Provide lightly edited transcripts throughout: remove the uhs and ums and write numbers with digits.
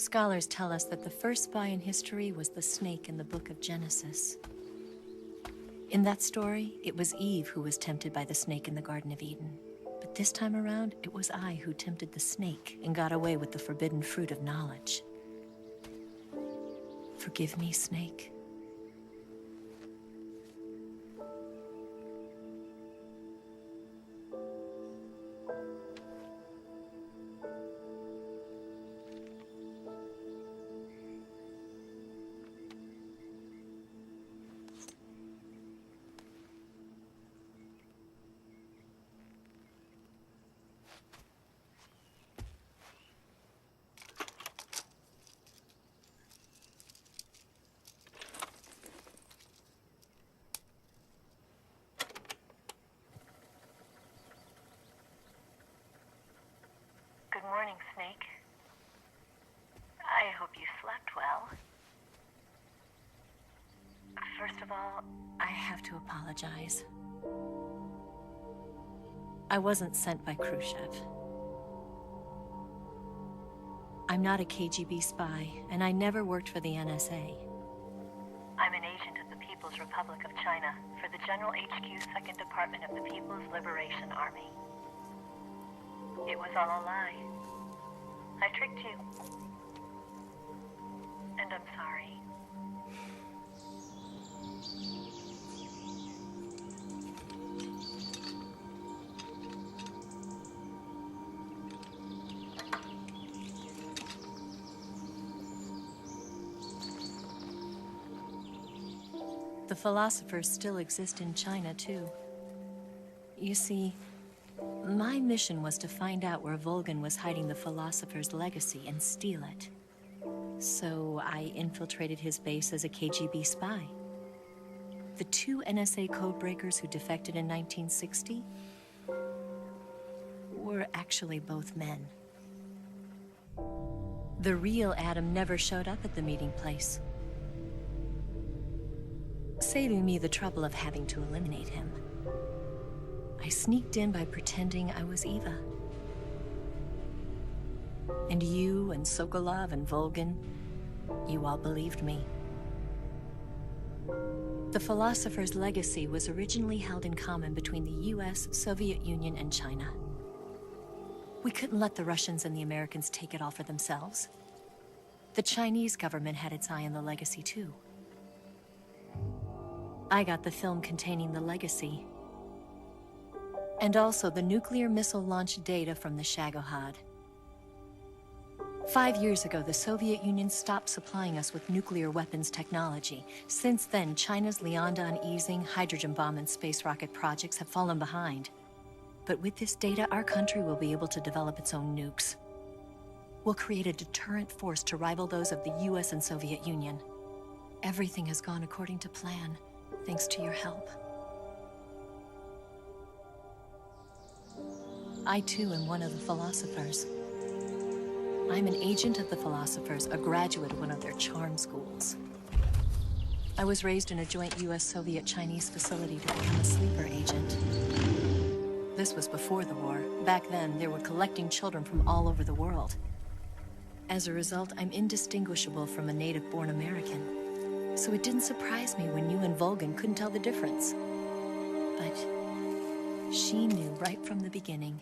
Scholars tell us that the first spy in history was the snake in the book of Genesis. In that story, it was Eve who was tempted by the snake in the Garden of Eden. But this time around, it was I who tempted the snake and got away with the forbidden fruit of knowledge. Forgive me, snake. Good morning, Snake. I hope you slept well. First of all, I have to apologize. I wasn't sent by Khrushchev. I'm not a KGB spy, and I never worked for the NSA. I'm an agent of the People's Republic of China for the General HQ 2nd Department of the People's Liberation Army. It was all a lie. I tricked you. And I'm sorry. The philosophers still exist in China, too. You see, my mission was to find out where Volgin was hiding the philosopher's legacy and steal it. So I infiltrated his base as a KGB spy. The two NSA codebreakers who defected in 1960 were actually both men. The real Adam never showed up at the meeting place, saving me the trouble of having to eliminate him. I sneaked in by pretending I was Eva. And you and Sokolov and Volgin, you all believed me. The philosopher's legacy was originally held in common between the US, Soviet Union, and China. We couldn't let the Russians and the Americans take it all for themselves. The Chinese government had its eye on the legacy too. I got the film containing the legacy, and also the nuclear missile launch data from the Shagohod. 5 years ago, the Soviet Union stopped supplying us with nuclear weapons technology. Since then, China's Liaodong easing, hydrogen bomb, and space rocket projects have fallen behind. But with this data, our country will be able to develop its own nukes. We'll create a deterrent force to rival those of the US and Soviet Union. Everything has gone according to plan, thanks to your help. I too am one of the philosophers. I'm an agent of the philosophers, a graduate of one of their charm schools. I was raised in a joint US-Soviet-Chinese facility to become a sleeper agent. This was before the war. Back then, they were collecting children from all over the world. As a result, I'm indistinguishable from a native-born American. So it didn't surprise me when you and Volgin couldn't tell the difference. But she knew right from the beginning.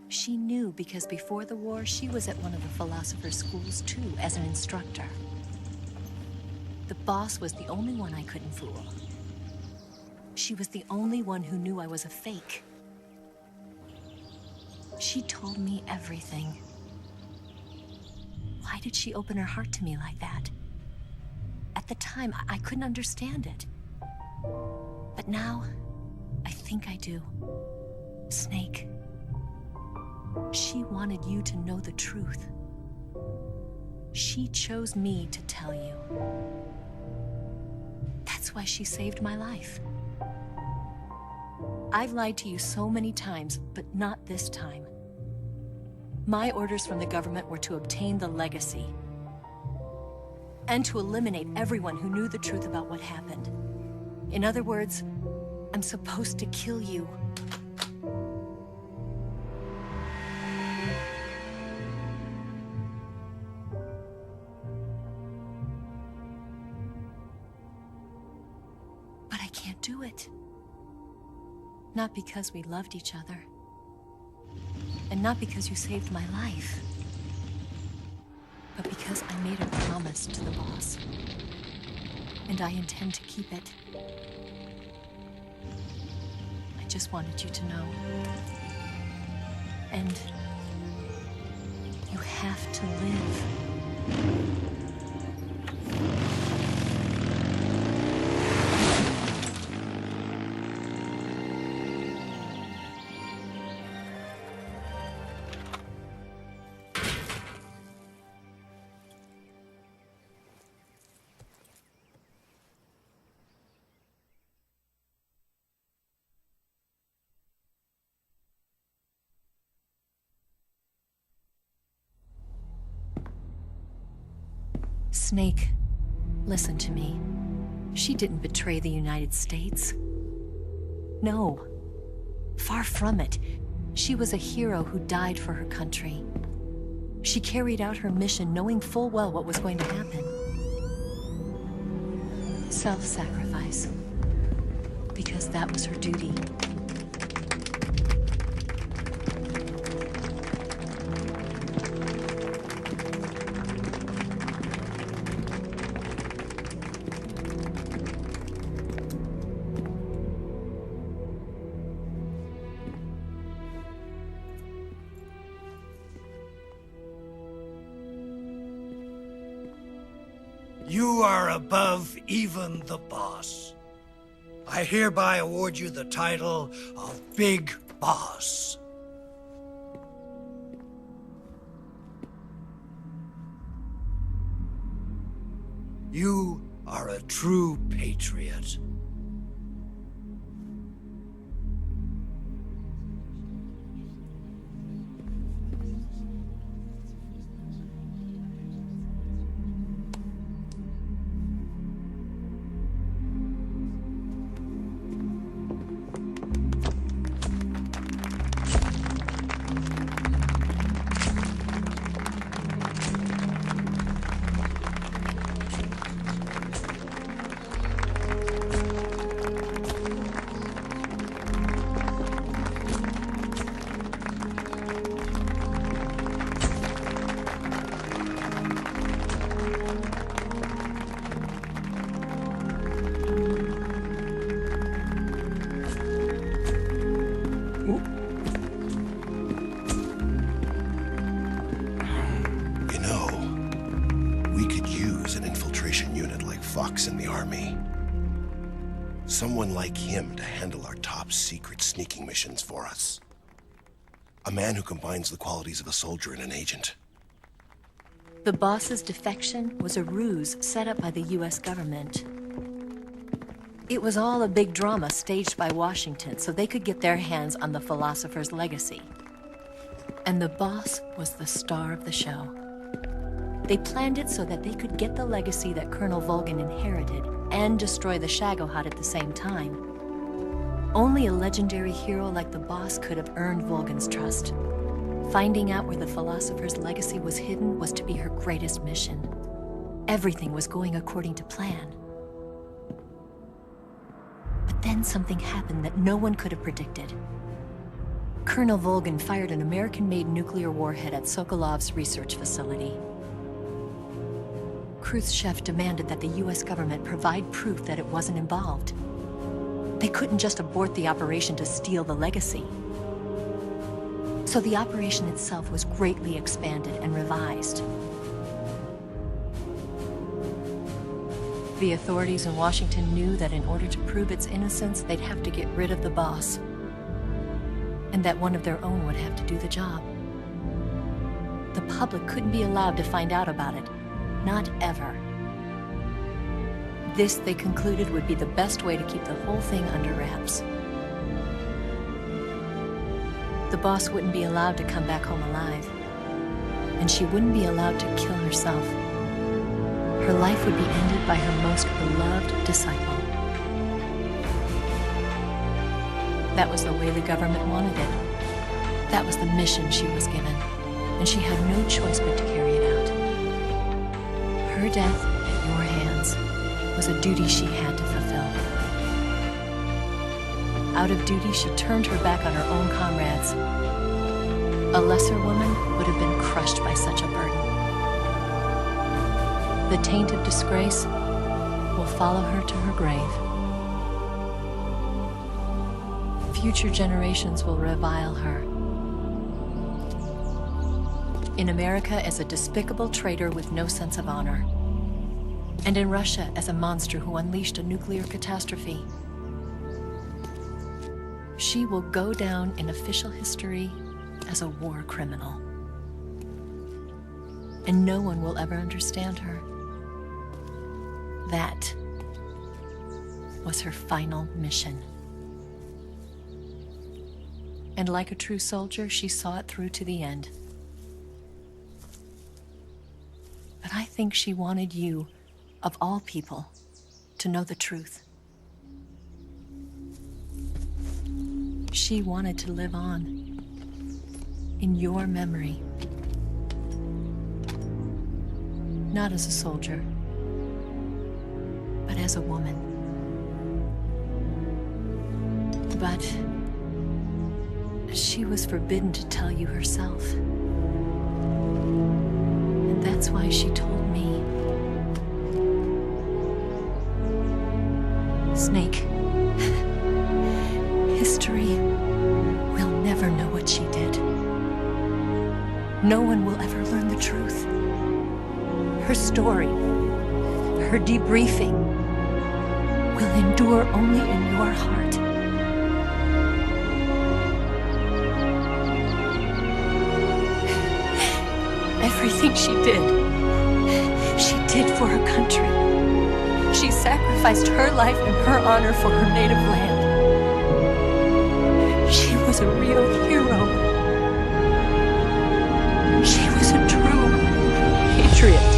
She knew because before the war, she was at one of the philosopher's schools too, as an instructor. The boss was the only one I couldn't fool. She was the only one who knew I was a fake. She told me everything. Why did she open her heart to me like that? At the time, I couldn't understand it. But now, I think I do. Snake. She wanted you to know the truth. She chose me to tell you. That's why she saved my life. I've lied to you so many times, but not this time. My orders from the government were to obtain the legacy and to eliminate everyone who knew the truth about what happened. In other words, I'm supposed to kill you. can't do it. Not because we loved each other. And not because you saved my life. But because I made a promise to the boss. And I intend to keep it. I just wanted you to know. And you have to live. Snake, listen to me. She didn't betray the United States. No, far from it. She was a hero who died for her country. She carried out her mission knowing full well what was going to happen. Self-sacrifice. Because that was her duty. You are above even the boss. I hereby award you the title of Big Boss. You are a true patriot. In the army. Someone like him to handle our top secret sneaking missions for us. A man who combines the qualities of a soldier and an agent. The boss's defection was a ruse set up by the US government. It was all a big drama staged by Washington so they could get their hands on the philosopher's legacy. And the boss was the star of the show. They planned it so that they could get the legacy that Colonel Volgin inherited and destroy the Shagohod at the same time. Only a legendary hero like the boss could have earned Volgin's trust. Finding out where the philosopher's legacy was hidden was to be her greatest mission. Everything was going according to plan. But then something happened that no one could have predicted. Colonel Volgin fired an American-made nuclear warhead at Sokolov's research facility. Khrushchev demanded that the US government provide proof that it wasn't involved. They couldn't just abort the operation to steal the legacy. So the operation itself was greatly expanded and revised. The authorities in Washington knew that in order to prove its innocence, they'd have to get rid of the boss. And that one of their own would have to do the job. The public couldn't be allowed to find out about it. Not ever. This, they concluded, would be the best way to keep the whole thing under wraps. The boss wouldn't be allowed to come back home alive. And she wouldn't be allowed to kill herself. Her life would be ended by her most beloved disciple. That was the way the government wanted it. That was the mission she was given. And she had no choice but to carry it out. Her death at your hands was a duty she had to fulfill. Out of duty, she turned her back on her own comrades. A lesser woman would have been crushed by such a burden. The taint of disgrace will follow her to her grave. Future generations will revile her. In America as a despicable traitor with no sense of honor. And in Russia as a monster who unleashed a nuclear catastrophe. She will go down in official history as a war criminal. And no one will ever understand her. That was her final mission. And like a true soldier, she saw it through to the end. But I think she wanted you, of all people, to know the truth. She wanted to live on in your memory. Not as a soldier, but as a woman. But she was forbidden to tell you herself. And that's why she told me. Snake, history will never know what she did. No one will ever learn the truth. Her story, her debriefing, will endure only in your heart. Everything she did for her country. She sacrificed her life and her honor for her native land. She was a real hero. She was a true patriot.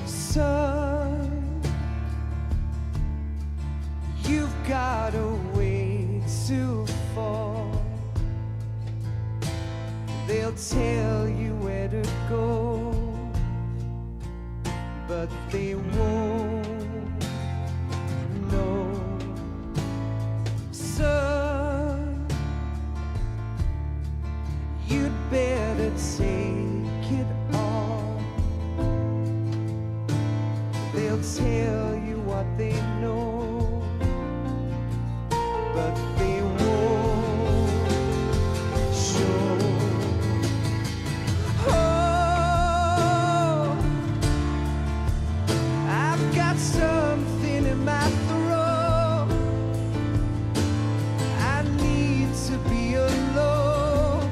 Son, you've got a way to fall. They'll tell you where to go, but they won't know. Son, you'd better take it all. They'll tell you what they know, but they won't show. Oh, I've got something in my throat. I need to be alone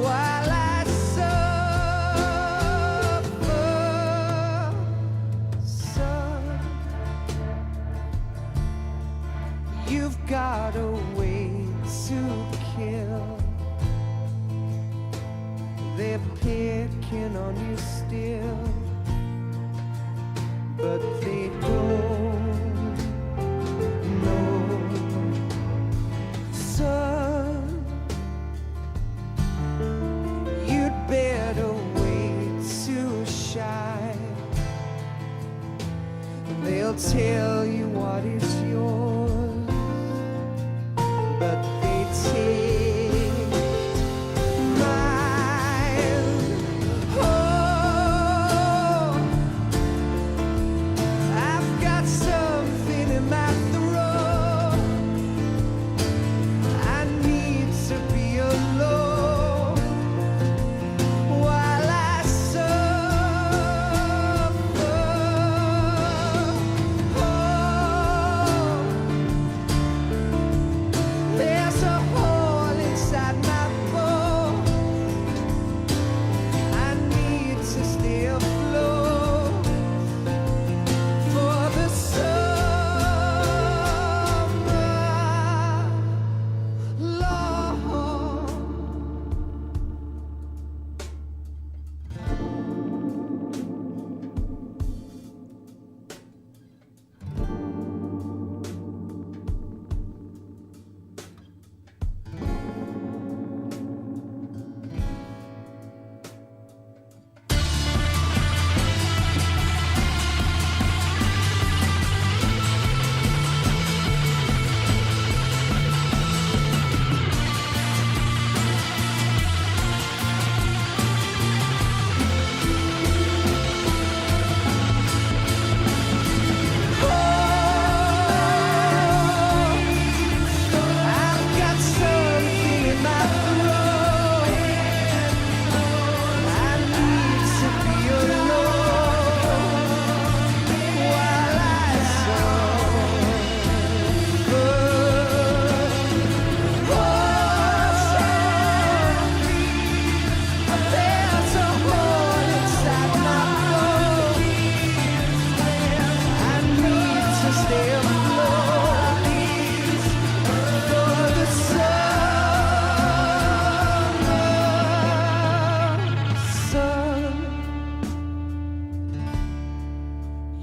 while I suffer. Son, you've got a way to kill. They're picking on you still. but they don't know. Son, you'd better wait to shine. They'll tell you what is yours, but they take mine. Oh, I've got something in my throat. I need to be alone while I suffer. Oh, there's a hole inside my bones. I need to stay afloat for the summer, Lord. I've got something in my throat. I need to be alone while I suffer. Oh, there's a hole inside my bones. I need to stay afloat for the summer. Son,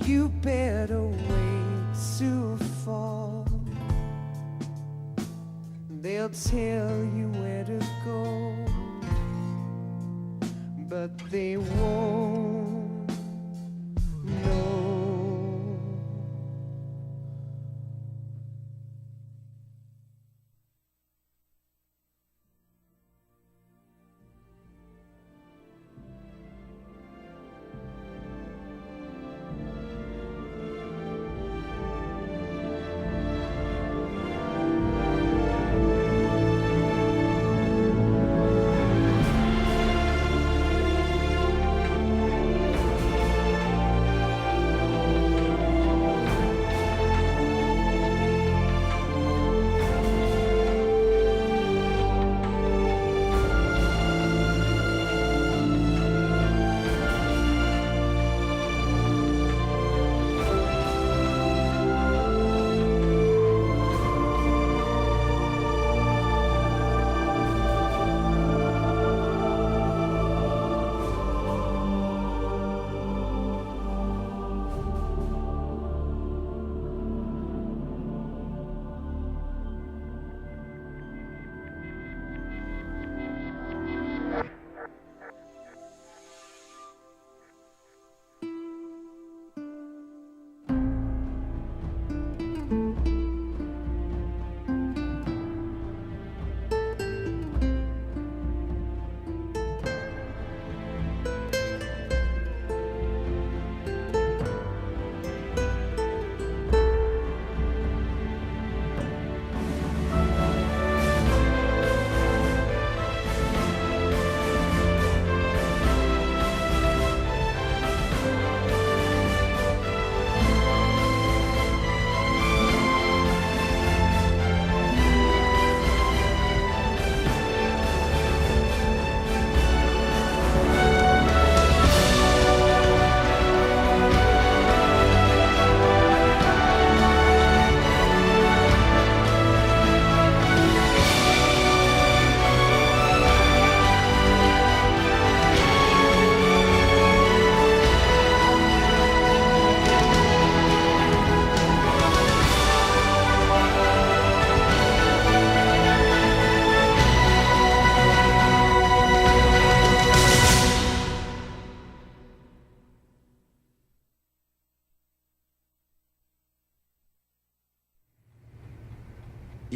you better wait to fall. They'll tell you where to go, but they won't know.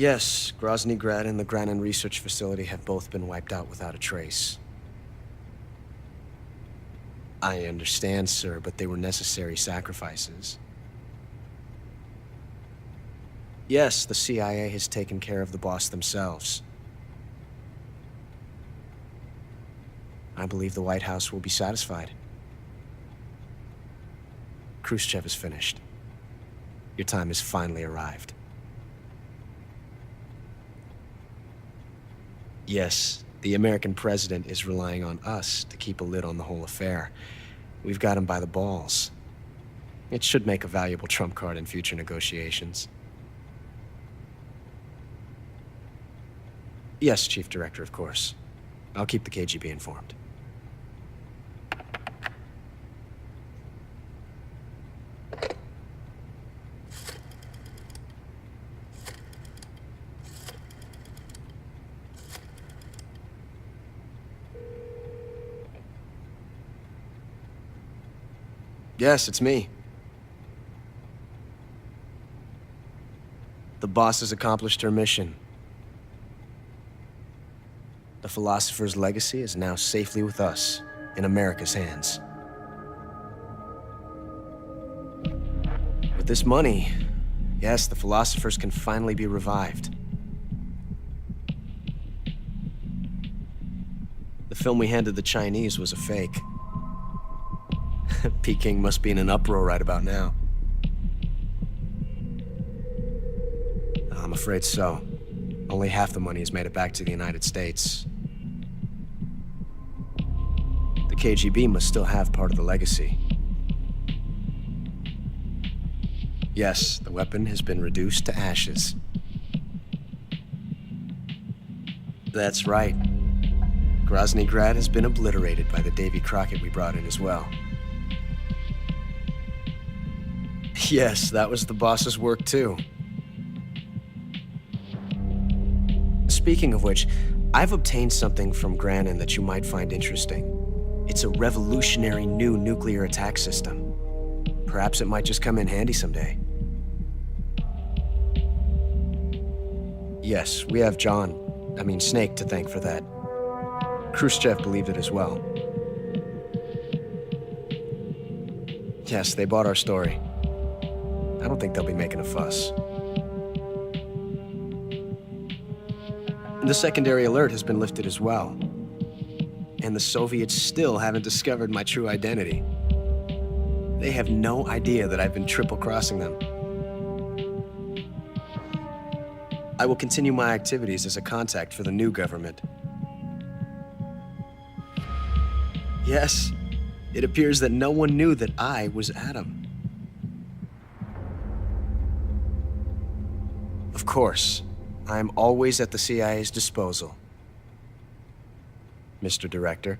Yes, Grozny Grad and the Granin Research Facility have both been wiped out without a trace. I understand, sir, but they were necessary sacrifices. Yes, the CIA has taken care of the boss themselves. I believe the White House will be satisfied. Khrushchev is finished. Your time has finally arrived. Yes, the American president is relying on us to keep a lid on the whole affair. We've got him by the balls. It should make a valuable trump card in future negotiations. Yes, Chief Director, of course. I'll keep the KGB informed. Yes, it's me. The boss has accomplished her mission. The philosopher's legacy is now safely with us, in America's hands. With this money, yes, the philosophers can finally be revived. The film we handed the Chinese was a fake. Peking must be in an uproar right about now. I'm afraid so. Only half the money has made it back to the United States. The KGB must still have part of the legacy. Yes, the weapon has been reduced to ashes. That's right. Grozny Grad has been obliterated by the Davy Crockett we brought in as well. Yes, that was the boss's work too. Speaking of which, I've obtained something from Granin that you might find interesting. It's a revolutionary new nuclear attack system. Perhaps it might just come in handy someday. Yes, we have Snake to thank for that. Khrushchev believed it as well. Yes, they bought our story. I don't think they'll be making a fuss. The secondary alert has been lifted as well. And the Soviets still haven't discovered my true identity. They have no idea that I've been triple-crossing them. I will continue my activities as a contact for the new government. Yes, it appears that no one knew that I was Adam. Of course, I'm always at the CIA's disposal, Mr. Director.